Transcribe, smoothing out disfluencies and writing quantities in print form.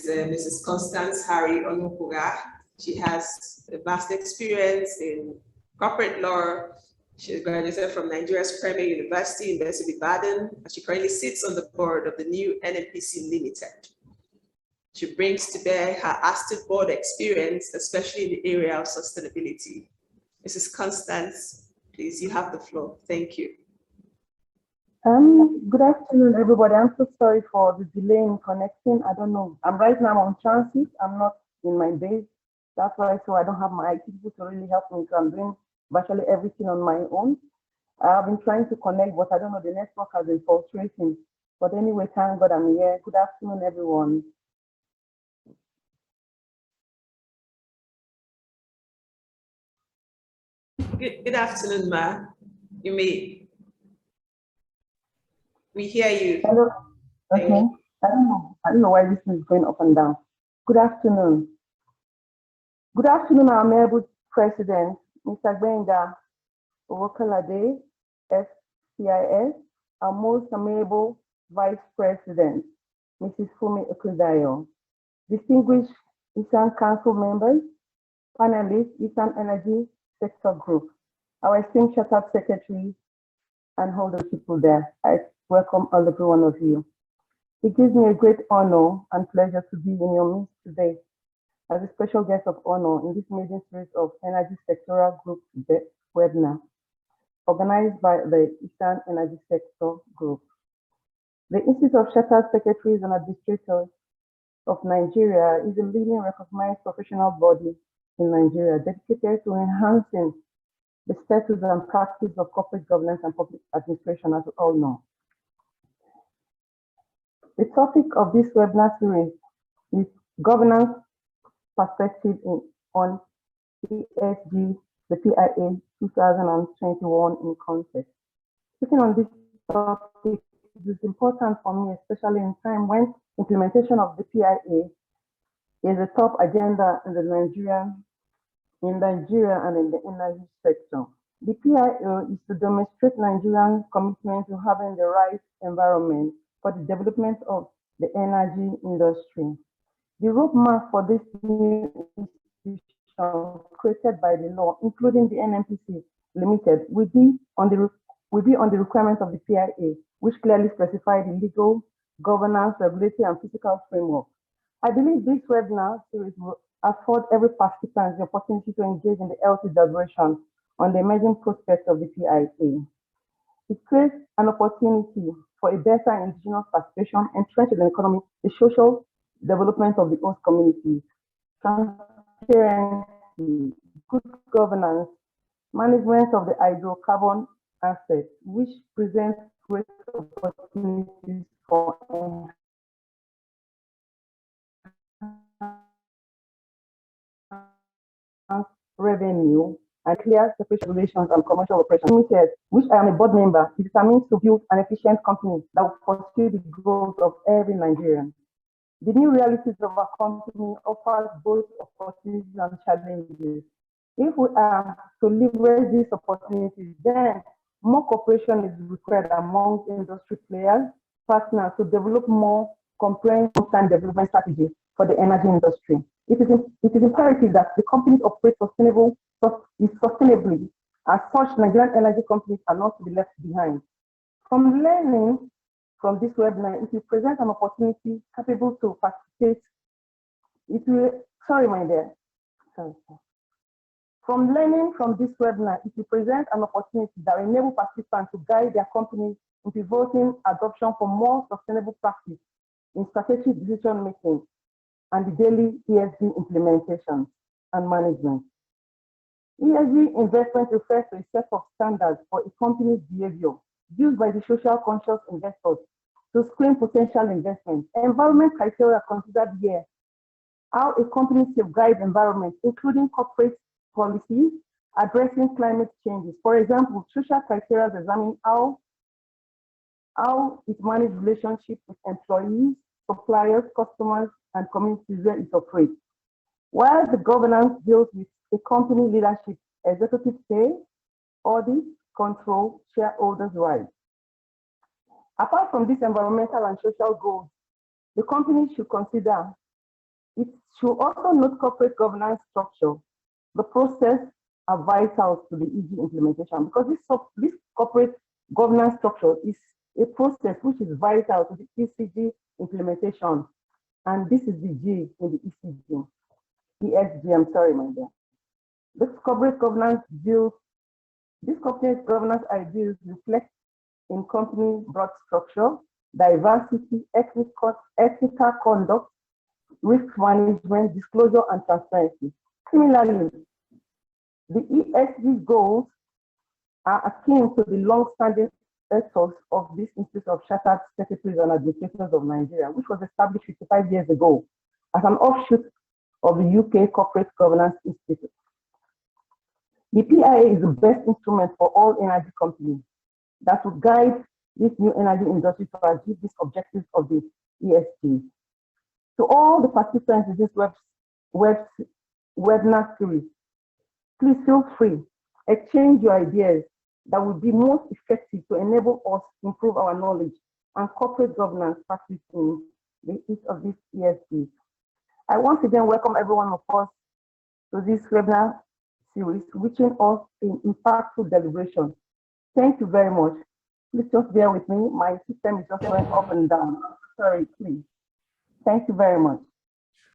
is Mrs. Constance Harry Onukuga. She has a vast experience in corporate law. She graduated from Nigeria's Premier University in Ibadan, and she currently sits on the board of the new NNPC Limited. She brings to bear her astute board experience, especially in the area of sustainability. Mrs. Constance, please, you have the floor. Thank you. Good afternoon, everybody. I'm so sorry for the delay in connecting. I don't know. Right now I'm on transit. I'm not in my base. That's why, so I don't have my IT people to really help me. So I'm doing virtually everything on my own. I've been trying to connect, but I don't know, the network has been frustrating. But anyway, thank God I'm here. Good afternoon, everyone. Good afternoon, Ma. We hear you. Hello. Okay. I don't know why this is going up and down. Good afternoon. Good afternoon, our Honorable President, Mr. Gbenga Owokalade, FCIS, our most amiable Vice President, Mrs. Fumi Okudayo, distinguished Eastern Council members, panelists, Eastern Energy Sector Group, our esteemed Chartered Secretary, and all the people there. I welcome all every one of you. It gives me a great honor and pleasure to be in your midst today as a special guest of honor in this maiden series of Energy Sectoral Group webinar, organized by the Eastern Energy Sector Group. The Institute of Chartered Secretaries and Administrators of Nigeria is a leading recognized professional body in Nigeria dedicated to enhancing the status and practice of corporate governance and public administration, as we all know. The topic of this webinar series is governance perspective on ESG, the PIA 2021 in context. Speaking on this topic, it is important for me, especially in time when implementation of the PIA is a top agenda in Nigeria and in the energy sector. The PIA is to demonstrate Nigerian commitment to having the right environment for the development of the energy industry. The roadmap for this new institution created by the law, including the NNPC Limited, will be on the requirements of the PIA, which clearly specify the legal, governance, regulatory, and physical framework. I believe this webinar series will afford every participant the opportunity to engage in the healthy deliberation on the emerging prospects of the PIA. It creates an opportunity for a better indigenous participation, entrenched in the economy, the social development of the host communities, transparency, good governance, management of the hydrocarbon assets, which presents great opportunities for revenue and clear separation relations and commercial operations. Limited, which I am a board member, is determined to build an efficient company that will pursue the growth of every Nigerian. The new realities of our company offers both opportunities and challenges. If we are to leverage these opportunities, then more cooperation is required among industry players, partners to develop more comprehensive development strategies for the energy industry. It is imperative that the companies operate sustainably. As such, Nigerian energy companies are not to be left behind. From learning from this webinar, it will present an opportunity capable to participate. From learning from this webinar, it will present an opportunity that will enable participants to guide their companies in pivoting adoption for more sustainable practice in strategic decision making and the daily ESG implementation and management. ESG investment refers to a set of standards for a company's behavior used by the social conscious investors to screen potential investments. Environment criteria are considered here. How a company safeguards environment, including corporate policies addressing climate changes. For example, social criteria examine how it manages relationships with employees, suppliers, customers, and communities where it operates. While the governance deals with the company leadership, executive pay, audit, control, shareholders' rights. Apart from these environmental and social goals, the company should consider It should also note corporate governance structure. The process are vital to the EG implementation because this corporate governance structure is a process which is vital to the ECG implementation. And this is the G in the ECG, ESG, I'm sorry, my dear. This corporate governance ideals reflect in company broad structure, diversity, ethical conduct, risk management, disclosure, and transparency. Similarly, the ESG goals are akin to the long-standing ethos of this Institute of Chartered Secretaries and Administrators of Nigeria, which was established 55 years ago as an offshoot of the UK Corporate Governance Institute. The PIA is the best instrument for all energy companies that will guide this new energy industry to achieve these objectives of the ESG. To all the participants in this webinar series, please feel free, exchange your ideas that will be most effective to enable us to improve our knowledge and corporate governance practice in each of these ESGs. I once again welcome everyone of us to this webinar series, wishing us an impactful deliberation. Thank you very much. Please just bear with me. My system is just going up and down. Sorry, please. Thank you very much.